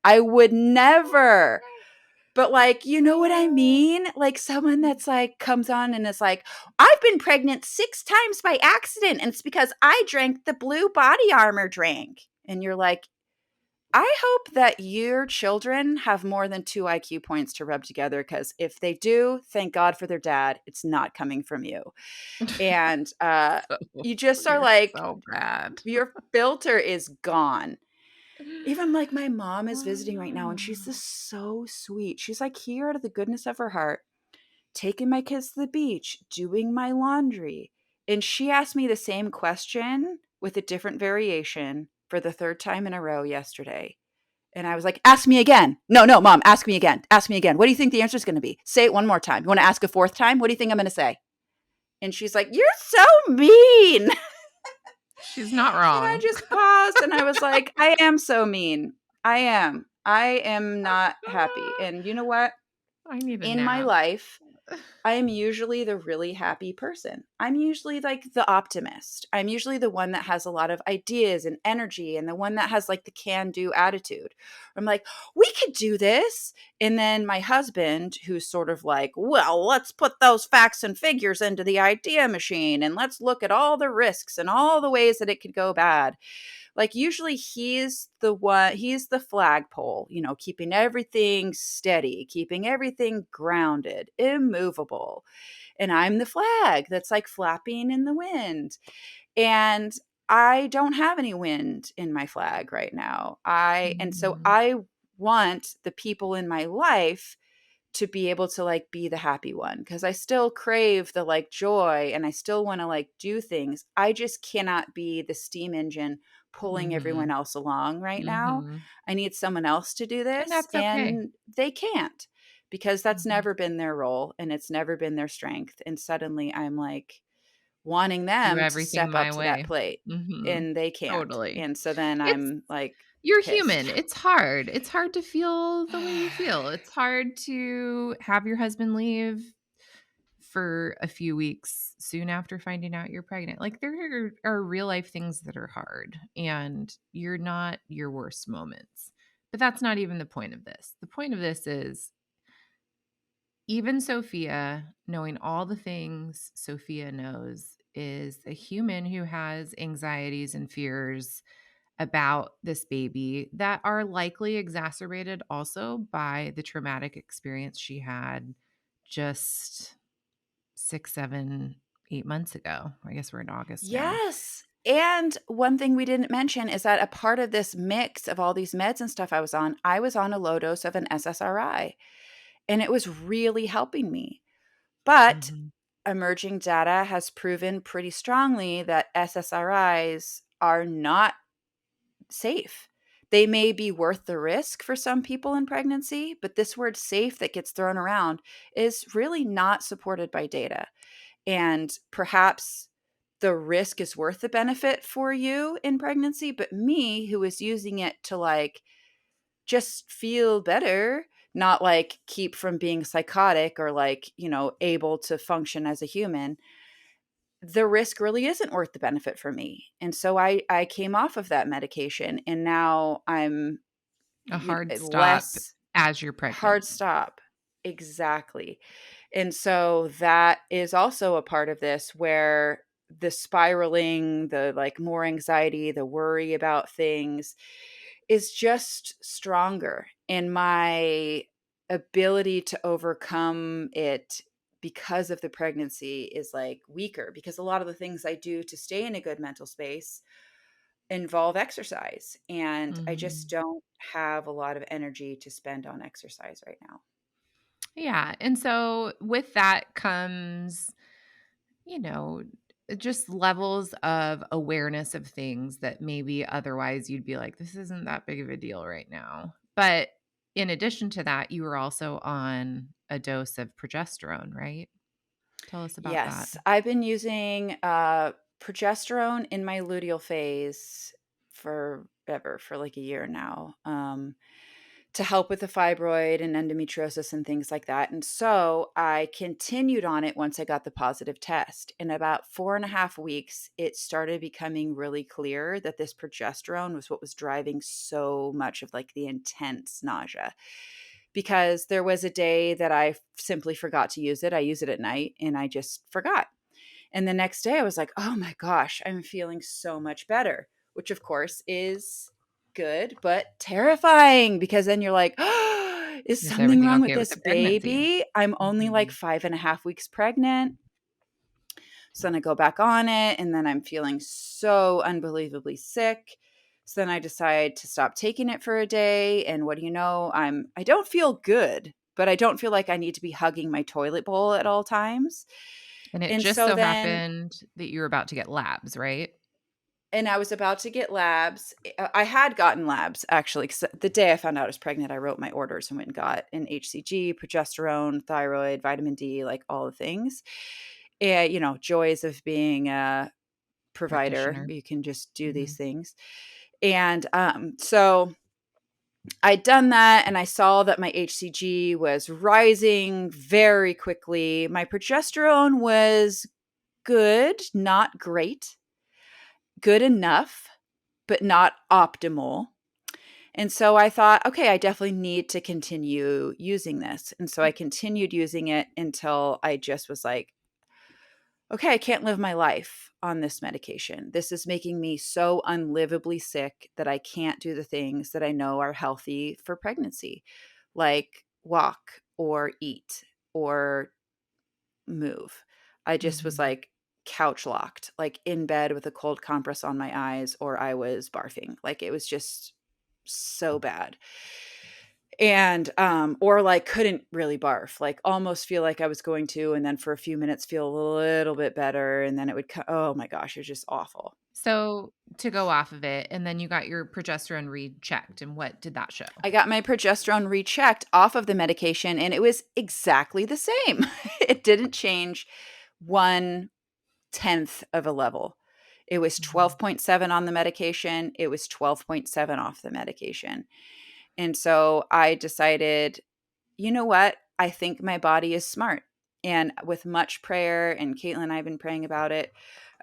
C: But like, you know what I mean? Like someone that's like comes on and is like, I've been pregnant 6 times by accident. And it's because I drank the blue body armor drink. And you're like, I hope that your children have more than 2 IQ points to rub together. Because if they do, thank God for their dad. It's not coming from you. And
B: So
C: you just are
B: you're
C: like,
B: so bad.
C: your filter is gone. Even like my mom is visiting right now and she's
B: Wow.
C: just so sweet. She's like here out of the goodness of her heart, taking my kids to the beach, doing my laundry. And she asked me the same question with a different variation for the third time in a row yesterday. And I was like, ask me again. No, no, mom, ask me again. Ask me again. What do you think the answer is going to be? Say it one more time. You want to ask a fourth time? What do you think I'm going to say? And she's like, you're so mean.
B: She's not
C: And I
B: wrong.
C: just paused and I was like, I am so mean. I am. I am not happy. And you know what?
B: I need a
C: In my
B: nap.
C: life, I am usually the really happy person. I'm usually like the optimist. I'm usually the one that has a lot of ideas and energy and the one that has like the can do attitude. I'm like, we could do this. And then my husband, who's sort of like, well, let's put those facts and figures into the idea machine and let's look at all the risks and all the ways that it could go bad. Like usually he's the flagpole, keeping everything steady, keeping everything grounded, immovable. And I'm the flag that's like flapping in the wind. And I don't have any wind in my flag right now. And so
B: Mhm.
C: I want the people in my life to be able to like be the happy one because I still crave the like joy and I still want to like do things. I just cannot be the steam engine pulling everyone
B: Mhm.
C: else along right now.
B: Mhm.
C: I need someone else to do
B: And
C: this
B: that's okay.
C: and they can't because that's
B: Mhm.
C: never been their role and it's never been their strength. And suddenly I'm like wanting
B: Do
C: them to
B: everything
C: step up
B: my
C: to that
B: way.
C: plate
B: Mhm.
C: and they can't.
B: Totally.
C: And so then
B: It's
C: I'm like
B: You're human.
C: pissed.
B: It's hard. It's hard to feel the way you feel. It's hard to have your husband leave for a few weeks soon after finding out you're pregnant. Like there are real life things that are hard and you're not your worst moments. But that's not even the point of this. The point of this is even Sophia, knowing all the things Sophia knows, is a human who has anxieties and fears about this baby that are likely exacerbated also by the traumatic experience she had just 6, 7, 8 months ago. I guess we're in August now.
C: Yes. And one thing we didn't mention is that a part of this mix of all these meds and stuff I was on a low dose of an SSRI, and it was really helping me. But
B: Mhm.
C: emerging data has proven pretty strongly that SSRIs are not safe. they may be worth the risk for some people in pregnancy, but this word safe that gets thrown around is really not supported by data. And perhaps the risk is worth the benefit for you in pregnancy, but me, who is using it to like just feel better, not like keep from being psychotic or like, able to function as a human, the risk really isn't worth the benefit for me. And so I came off of that medication, and now I'm
B: A hard stop
C: less
B: as you're pregnant.
C: hard stop. Exactly. And so that is also a part of this, where the spiraling, the like more anxiety, the worry about things is just stronger. And my ability to overcome it because of the pregnancy is like weaker, because a lot of the things I do to stay in a good mental space involve exercise. And I just don't have a lot of energy to spend on exercise right now.
B: Yeah. And so with that comes, you know, just levels of awareness of things that maybe otherwise you'd be like, this isn't that big of a deal right now. But in addition to that, you were also on a dose of progesterone, right? Tell us about that.
C: Yes, I've been using progesterone in my luteal phase forever, for like a year now, to help with the fibroid and endometriosis and things like that. And so I continued on it once I got the positive test. In about 4.5 weeks, it started becoming really clear that this progesterone was what was driving so much of like the intense nausea. Because there was a day that I simply forgot to use it. I use it at night and I just forgot. And the next day I was like, oh my gosh, I'm feeling so much better, which of course is good, but terrifying, because then you're like, oh, is
B: Is
C: something
B: everything
C: wrong with
B: okay with
C: this
B: the pregnancy?
C: baby? I'm only like 5.5 weeks pregnant. So then I go back on it, and then I'm feeling so unbelievably sick. So then I decide to stop taking it for a day. And what do you know? I don't feel good, but I don't feel like I need to be hugging my toilet bowl at all times.
B: And it
C: And
B: just
C: so
B: so
C: then
B: happened that you were about to get labs, right?
C: and I was about to get labs. I had gotten labs actually, because the day I found out I was pregnant, I wrote my orders and went and got an HCG, progesterone, thyroid, vitamin D, like all the things. And, joys of being a provider.
B: Practitioner.
C: You can just do
B: Mhm.
C: these things. And so I'd done that, and I saw that my HCG was rising very quickly. My progesterone was good, not great, good enough, but not optimal. And so I thought, okay, I definitely need to continue using this. And so I continued using it until I just was like, okay, I can't live my life on this medication. This is making me so unlivably sick that I can't do the things that I know are healthy for pregnancy, like walk or eat or move. I just was
B: Mhm.
C: like couch locked, like in bed with a cold compress on my eyes, or I was barfing. Like it was just so bad. And or like couldn't really barf, like almost feel like I was going to, and then for a few minutes feel a little bit better, and then it would oh my gosh, it was just awful.
B: So to go off of it, and then you got your progesterone rechecked, and what did that show?
C: I got my progesterone rechecked off of the medication, and it was exactly the same. It didn't change 1/10 of a level. It was
B: Mhm.
C: 12.7 on the medication. It was 12.7 off the medication. And so I decided, you know what? I think my body is smart. And with much prayer, and Caitlin and I have been praying about it,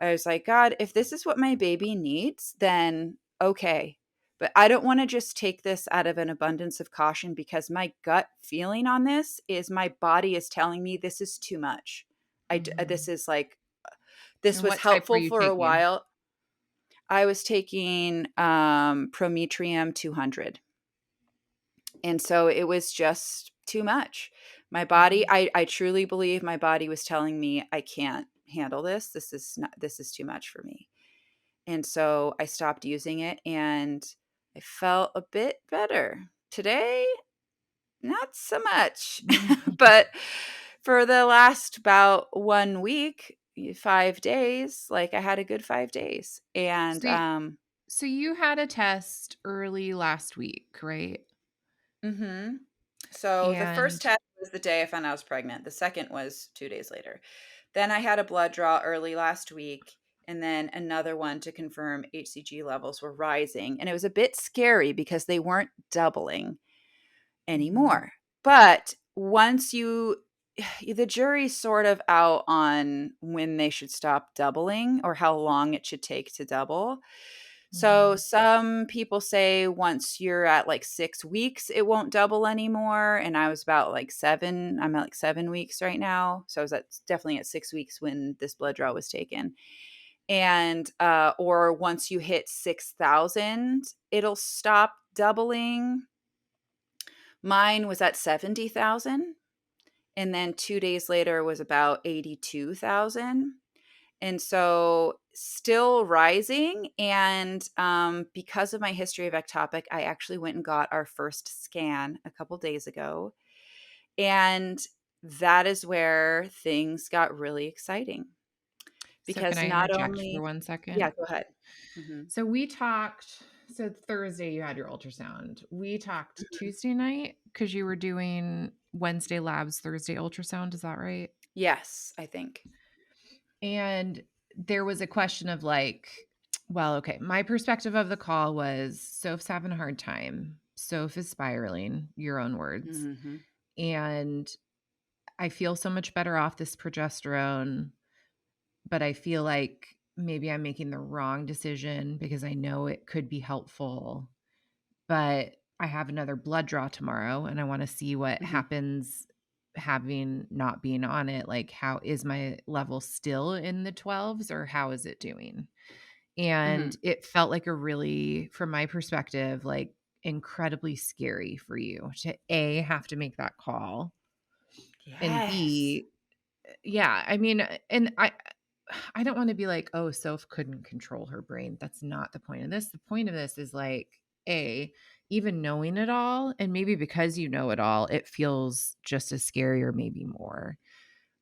C: I was like, God, if this is what my baby needs, then okay. But I don't want to just take this out of an abundance of caution, because my gut feeling on this is my body is telling me this is too much. This
B: Mhm.
C: is like, this
B: And
C: was
B: what type were
C: helpful
B: you
C: for a
B: taking?
C: while. I was taking Prometrium 200. And so it was just too much. My body,
B: Mhm.
C: I truly believe my body was telling me, I can't handle this. This is too much for me. And so I stopped using it, and I felt a bit better. Today, not so much. But for the last about 1 week, 5 days, like I had a good 5 days. And
B: So So you had a test early last week, right?
C: Mm-hmm. So the first
B: And
C: test was the day I found out I was pregnant. The second was 2 days later. Then I had a blood draw early last week, and then another one to confirm HCG levels were rising. And it was a bit scary because they weren't doubling
B: Mhm.
C: anymore. But once the jury's sort of out on when they should stop doubling or how long it should take to double. So
B: Mhm.
C: some people say once you're at like 6 weeks, it won't double anymore. And I was about like 7. I'm at like 7 weeks right now. So I was definitely at 6 weeks when this blood draw was taken. And or once you hit 6,000, it'll stop doubling. Mine was at 70,000. And then 2 days later was about 82,000. And so still rising. And because of my history of ectopic, I actually went and got our first scan a couple days ago. And that is where things got really exciting
B: So can
C: because
B: I
C: not
B: interject for
C: only,
B: one
C: yeah,
B: second?
C: go ahead. Hmm.
B: So we talked, so Thursday you had your ultrasound. We talked
C: Hmm.
B: Tuesday night because you were doing Wednesday labs, Thursday ultrasound. Is that right?
C: Yes, I think.
B: And there was a question of like, well, okay, my perspective of the call was Soph's having a hard time. Soph is spiraling, your own words.
C: Hmm.
B: And I feel so much better off this progesterone, but I feel like maybe I'm making the wrong decision because I know it could be helpful. But I have another blood draw tomorrow and I want to see what
C: Hmm.
B: happens having not being on it. Like, how is my level still in the 12s or how is it doing?
C: Hmm.
B: And it felt like a really, from my perspective, like incredibly scary for you to A, have to make that call, and
C: Yes.
B: B, yeah, I mean, and I don't want to be like, oh, Soph couldn't control her brain. That's not the point of this. The point of this is like, A, even knowing it all, and maybe because you know it all, it feels just as scary or maybe more.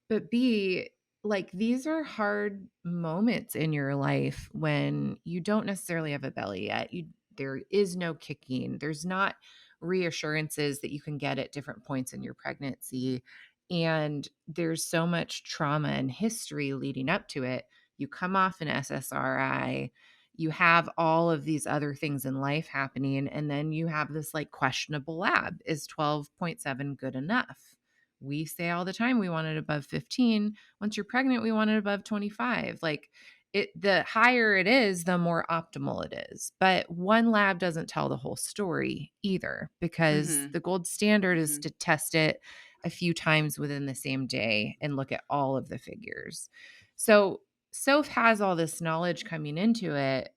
B: But B, like these are hard moments in your life when you don't necessarily have a belly yet. There is no kicking. There's not reassurances that you can get at different points in your pregnancy. And there's so much trauma and history leading up to it. You come off an SSRI, you have all of these other things in life happening, and then you have this like questionable lab. Is 12.7 good enough? We say all the time we want it above 15. Once you're pregnant, we want it above 25. Like the higher it is, the more optimal it is. But one lab doesn't tell the whole story either, because
C: Hmm.
B: the gold standard is
C: Hmm.
B: to test it a few times within the same day and look at all of the figures. So Soph has all this knowledge coming into it,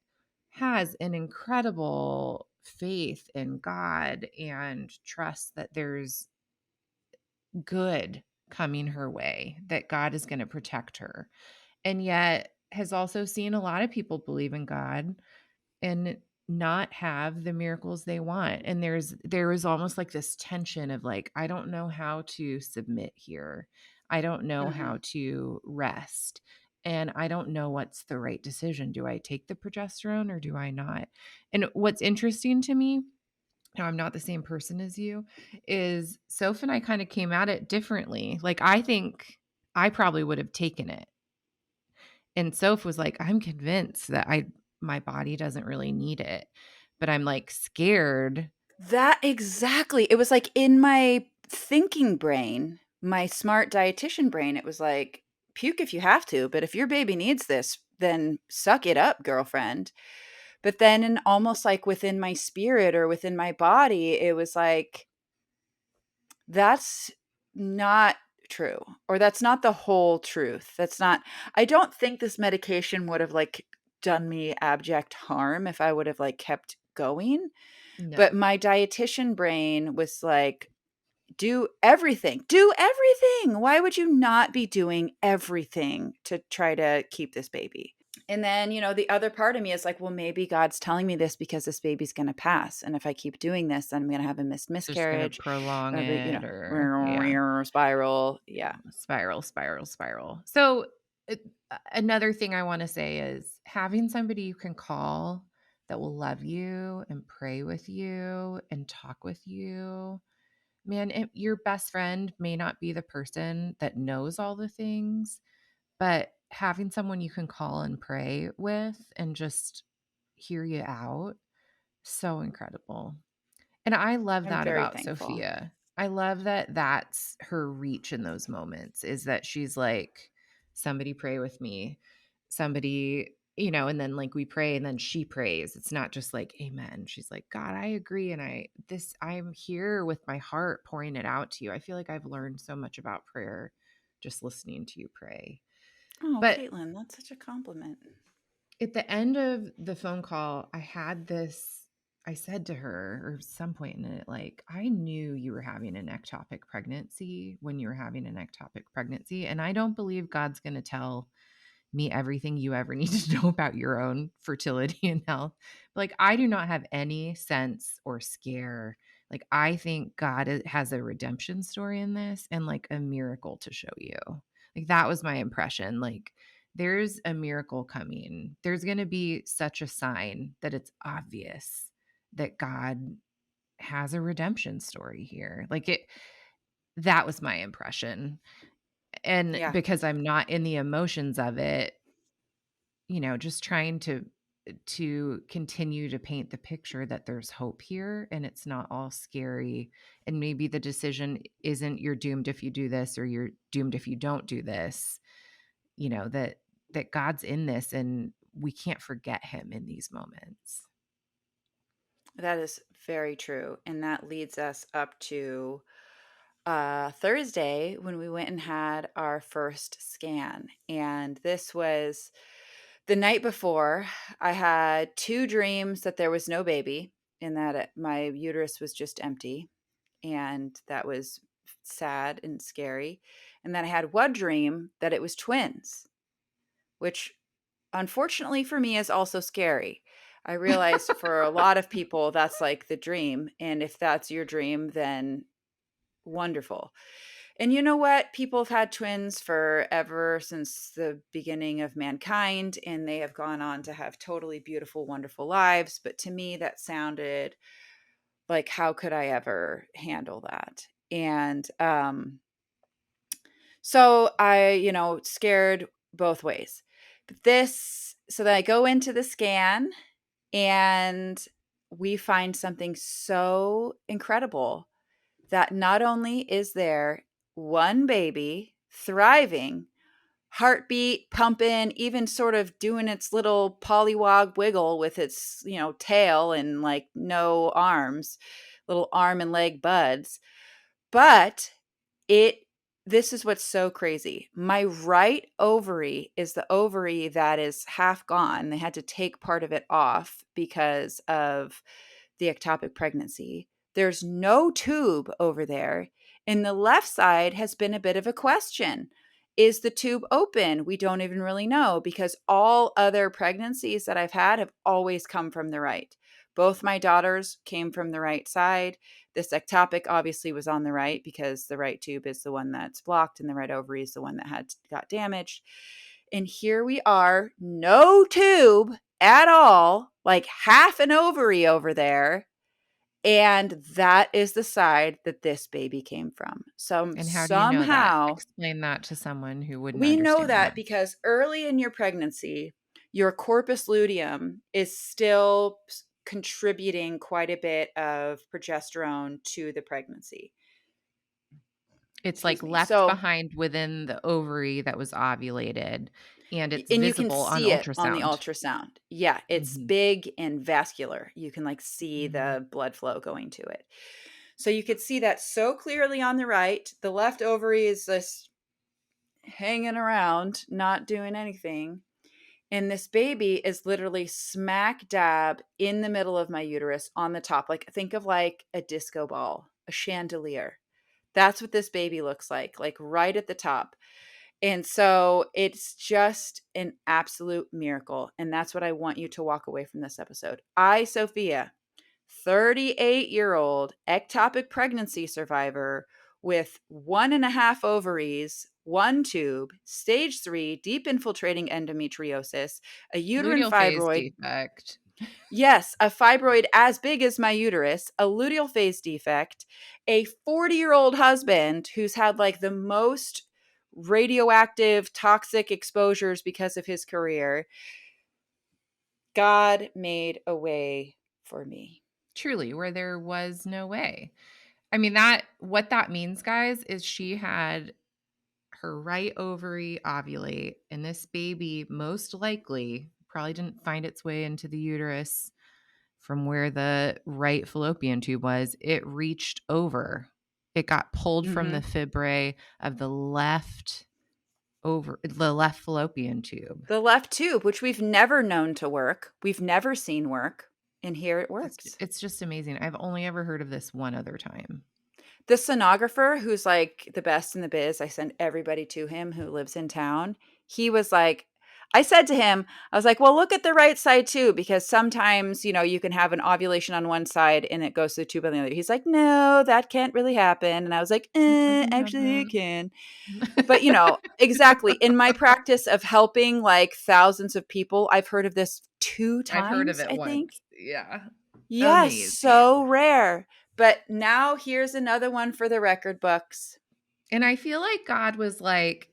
B: has an incredible faith in God and trust that there's good coming her way, that God is going to protect her. And yet has also seen a lot of people believe in God and not have the miracles they want. And there is almost like this tension of like, I don't know how to submit here. I don't know
C: Hmm.
B: how to rest. And I don't know what's the right decision. Do I take the progesterone or do I not? And what's interesting to me, now I'm not the same person as you, is Soph and I kind of came at it differently. Like, I think I probably would have taken it. And Soph was like, I'm convinced that my body doesn't really need it, but I'm like scared.
C: That exactly. It was like in my thinking brain, my smart dietitian brain, it was like, puke if you have to, but if your baby needs this, then suck it up, girlfriend. But then in almost like within my spirit or within my body, it was like, that's not true. Or that's not the whole truth. That's not, I don't think this medication would have like done me abject harm if I would have like kept going. But
B: No.
C: my dietitian brain was like, do everything. Do everything. Why would you not be doing everything to try to keep this baby? And then, the other part of me is like, well, maybe God's telling me this because this baby's going to pass. And if I keep doing this, then I'm going to have a missed
B: So just going to
C: miscarriage,
B: prolong it or, yeah,
C: spiral. Yeah.
B: spiral, spiral, spiral. So, another thing I want to say is having somebody you can call that will love you and pray with you and talk with you. Man, your best friend may not be the person that knows all the things, but having someone you can call and pray with and just hear you out, so incredible. And I love
C: I'm
B: that
C: very
B: about
C: thankful.
B: Sophia. I love that that's her reach in those moments, is that she's like, somebody pray with me. Somebody, and then like we pray and then she prays. It's not just like amen. She's like, God, I agree. And I'm here with my heart pouring it out to you. I feel like I've learned so much about prayer just listening to you pray.
C: Oh,
B: But
C: Caitlin, that's such a compliment.
B: at the end of the phone call, I said to her, or some point in it, like, I knew you were having an ectopic pregnancy when you were having an ectopic pregnancy. And I don't believe God's going to tell me everything you ever need to know about your own fertility and health. Like, I do not have any sense or scare. Like, I think God has a redemption story in this and like a miracle to show you. Like, that was my impression. Like, there's a miracle coming. There's going to be such a sign that it's obvious that God has a redemption story here. That was my impression. And
C: Yeah,
B: because I'm not in the emotions of it, just trying to continue to paint the picture that there's hope here and it's not all scary, and maybe the decision isn't you're doomed if you do this or you're doomed if you don't do this, that God's in this and we can't forget him in these moments.
C: that is very true. And that leads us up to Thursday when we went and had our first scan. And this was the night before. I had two dreams that there was no baby and that my uterus was just empty. And that was sad and scary. And then I had one dream that it was twins, which unfortunately for me is also scary. I realize for a lot of people that's like the dream. And if that's your dream, then wonderful. And you know what? People have had twins forever since the beginning of mankind, and they have gone on to have totally beautiful, wonderful lives. But to me, that sounded like, how could I ever handle that? And so scared both ways. So then I go into the scan and we find something so incredible that not only is there one baby thriving, heartbeat pumping, even sort of doing its little pollywog wiggle with its, tail and like no arms, little arm and leg buds, but it this is what's so crazy. My right ovary is the ovary that is half gone. They had to take part of it off because of the ectopic pregnancy. There's no tube over there. And the left side has been a bit of a question. Is the tube open? We don't even really know because all other pregnancies that I've had have always come from the right. Both my daughters came from the right side. This ectopic obviously was on the right because the right tube is the one that's blocked and the right ovary is the one that got damaged. And here we are, no tube at all, like half an ovary over there. And that is the side that this baby came from. So
B: And how do you know that?
C: somehow
B: Explain that to someone who wouldn't
C: we know
B: understand
C: that
B: that.
C: because early in your pregnancy, your corpus luteum is still contributing quite a bit of progesterone to the pregnancy.
B: It's like
C: Excuse me.
B: left
C: So,
B: behind within the ovary that was ovulated, and it's
C: and you can
B: visible on
C: see it on the
B: ultrasound.
C: ultrasound. Yeah, it's
B: Mhm.
C: big and vascular. You can like see
B: Mhm.
C: the blood flow going to it. So you could see that so clearly on the right. The left ovary is just hanging around, not doing anything. And this baby is literally smack dab in the middle of my uterus on the top. Like, think of like a disco ball, a chandelier. That's what this baby looks like right at the top. And so it's just an absolute miracle. And that's what I want you to walk away from this episode. I, Sophia, 38-year-old ectopic pregnancy survivor with 1.5 ovaries, one tube, stage 3, deep infiltrating endometriosis, a uterine
B: Luteal phase
C: fibroid.
B: defect.
C: Yes, a fibroid as big as my uterus, a luteal phase defect, a 40-year-old husband who's had like the most radioactive, toxic exposures because of his career. God made a way for me.
B: Truly, where there was no way. I mean, what that means, guys, is she had her right ovary ovulate, and this baby most likely probably didn't find its way into the uterus from where the right fallopian tube was. It reached over. It got pulled from the fibrae of the left fallopian tube.
C: The left tube, which we've never known to work. We've never seen work. And here it works.
B: It's just amazing. I've only ever heard of this one other time.
C: The sonographer, who's like the best in the biz, I send everybody to him who lives in town. He was like, I said to him, I was like, well, look at the right side too, because sometimes, you can have an ovulation on one side and it goes to the tube on the other. He's like, no, that can't really happen. And I was like, actually it can. But exactly. In my practice of helping like thousands of people, I've heard of this 2 times.
B: I've heard of it
C: I
B: once.
C: think.
B: Yeah.
C: Yes,
B: Amazing.
C: so rare. But now here's another one for the record books.
B: And I feel like God was like,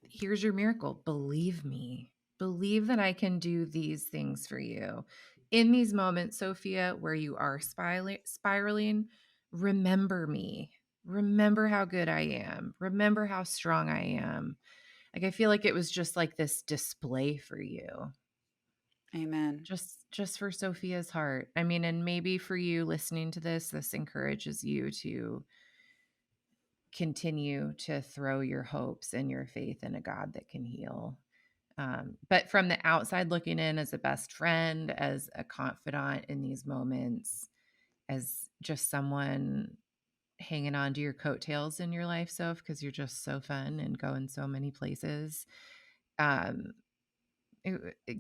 B: here's your miracle. Believe me. Believe that I can do these things for you. In these moments, Sophia, where you are spiraling, remember me. Remember how good I am. Remember how strong I am. Like, I feel like it was just like this display for you.
C: Amen.
B: Just for Sophia's heart. I mean, and maybe for you listening to this encourages you to continue to throw your hopes and your faith in a God that can heal. But from the outside looking in, as a best friend, as a confidant in these moments, as just someone hanging on to your coattails in your life, Soph, because you're just so fun and going so many places.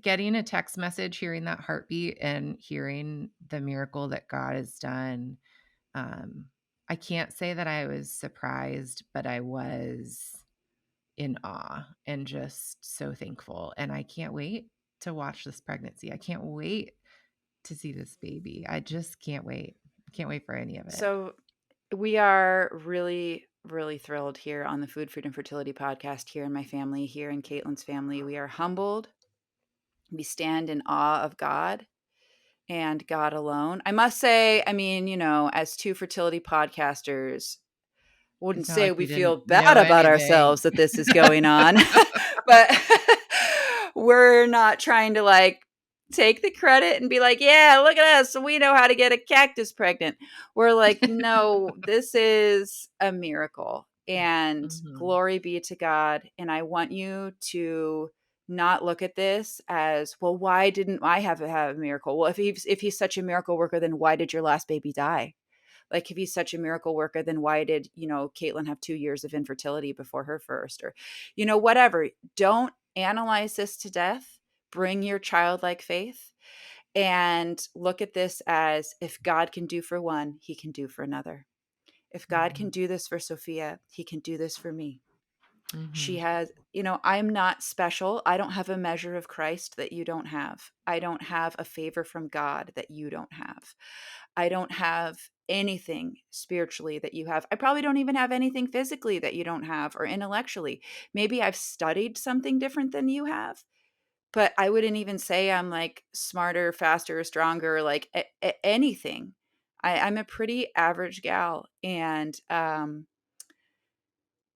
B: Getting a text message, hearing that heartbeat and hearing the miracle that God has done. I can't say that I was surprised, but I was in awe and just so thankful. And I can't wait to watch this pregnancy. I can't wait to see this baby. I just can't wait. Can't wait for any of it.
C: So we are really, really thrilled here on the Food, Food, and Fertility podcast here in my family, here in Caitlin's family. We are humbled. We stand in awe of God and God alone. I must say, as 2 fertility podcasters, wouldn't say we feel bad about ourselves that this is going on, but we're not trying to like take the credit and be like, yeah, look at us. We know how to get a cactus pregnant. We're like, no, this is a miracle and glory be to God. And I want you to not look at this as, well, why didn't I have a miracle? Well, if he's such a miracle worker, then why did your last baby die? Like, if he's such a miracle worker, then why did, Caitlin have 2 years of infertility before her first, or, whatever. Don't analyze this to death. Bring your childlike faith and look at this as, if God can do for one, he can do for another. If God can do this for Sophia, he can do this for me. She has, I'm not special. I don't have a measure of Christ that you don't have. I don't have a favor from God that you don't have. I don't have anything spiritually that you have. I probably don't even have anything physically that you don't have, or intellectually. Maybe I've studied something different than you have, but I wouldn't even say I'm like smarter, faster, stronger, like anything. I'm a pretty average gal. And,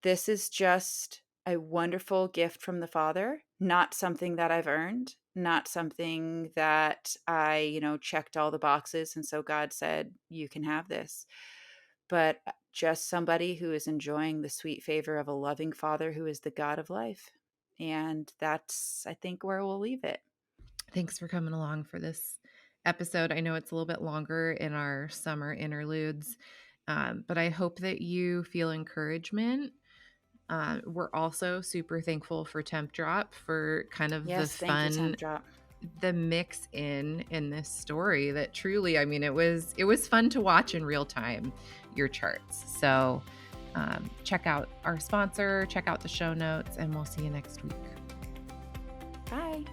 C: this is just a wonderful gift from the Father, not something that I've earned, not something that I, checked all the boxes. And so God said, you can have this. But just somebody who is enjoying the sweet favor of a loving Father who is the God of life. And that's, I think, where we'll leave it.
B: Thanks for coming along for this episode. I know it's a little bit longer in our summer interludes, but I hope that you feel encouragement. We're also super thankful for Temp Drop for kind of the fun, the mix in this story that truly, I mean, it was fun to watch in real time, your charts. So check out our sponsor, check out the show notes, and we'll see you next week.
C: Bye.